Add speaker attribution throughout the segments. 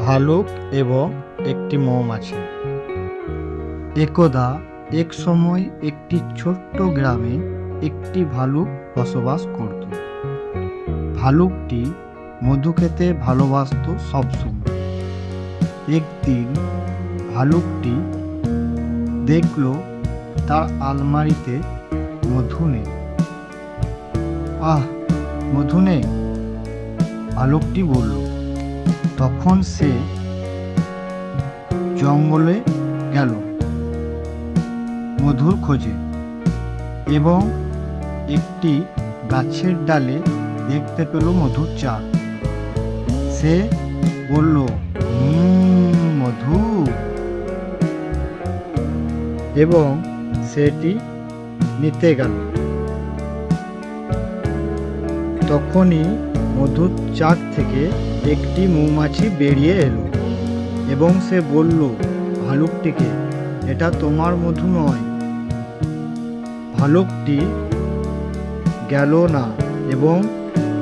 Speaker 1: ভালুক এবং একটি মৌমাছি। একদা এক সময় একটি ছোট্ট গ্রামে একটি ভালুক বসবাস করত। ভালুকটি মধু খেতে ভালোবাসত সবসময়। একদিন ভালুকটি দেখল তার আলমারিতে মধু নেই। মধু নেই, ভালুকটি বলল। তখন সে জঙ্গলে গেল মধুর খোঁজে এবং একটি গাছের ডালে দেখতে পেল মধুর চাক। সে বলল, মধু, এবং সেটি নিতে গেল। তখনই মধুর চাক থেকে একটি মৌমাছি বেরিয়ে এলো এবং সে বলল ভালুকটিকে, এটা তোমার মধু নয়। ভালুকটি গেল না এবং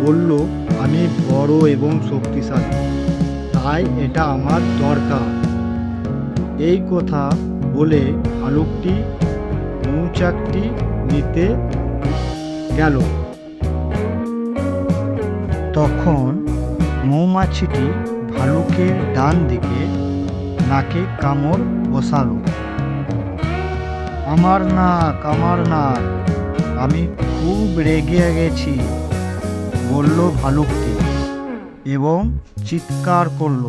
Speaker 1: বলল, আমি বড় এবং শক্তিশালী, তাই এটা আমার দরকার। এই কথা বলে ভালুকটি মৌচাকটি নিতে গেল। তখন মৌমাছিটি ভালুকের ডান দিকে নাকে কামড় বসালো। আমার নাক, আমার নাক, আমি খুব রেগে গেছি, বলল ভালুকটি এবং চিৎকার করল।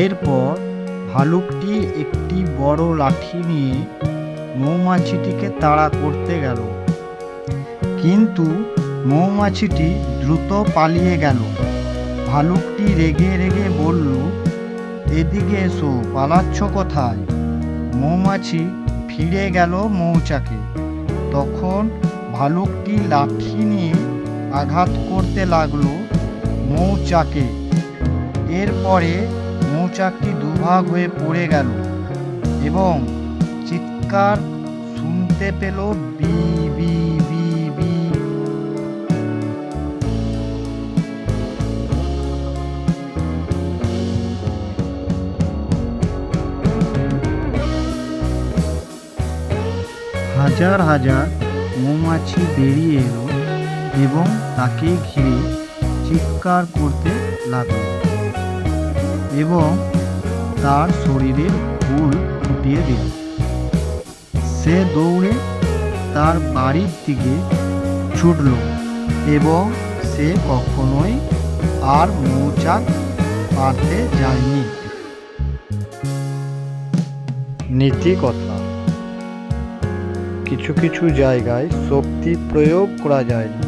Speaker 1: এরপর ভালুকটি একটি বড় লাঠি নিয়ে মৌমাছিটিকে তাড়া করতে গেল, কিন্তু মৌমাছিটি দ্রুত পালিয়ে গেল। ভালুকটি রেগে রেগে বলল, এদিকে এসো, পালাচ্ছ কোথায়? মৌমাছি ফিরে গেল মৌচাকে। তখন ভালুকটি লাঠি নিয়ে আঘাত করতে লাগলো মৌচাকে। এরপরে মৌচাকটি দুভাগ হয়ে পড়ে গেল এবং চিৎকার শুনতে পেল, বি বি বি বি। হাজার হাজার মৌমাছি বেরিয়ে এলো এবং তাকে ঘিরে চিৎকার করতে লাগলো এবং তার শরীরের হুল ফুটিয়ে দিল। সে দৌড়ে তার বাড়ির দিকে ছুটল এবং সে কখনোই আর মৌচাক পারতে যায়নি। নীতি কথা: কিছু কিছু জায়গায় শক্তি প্রয়োগ করা যায় না।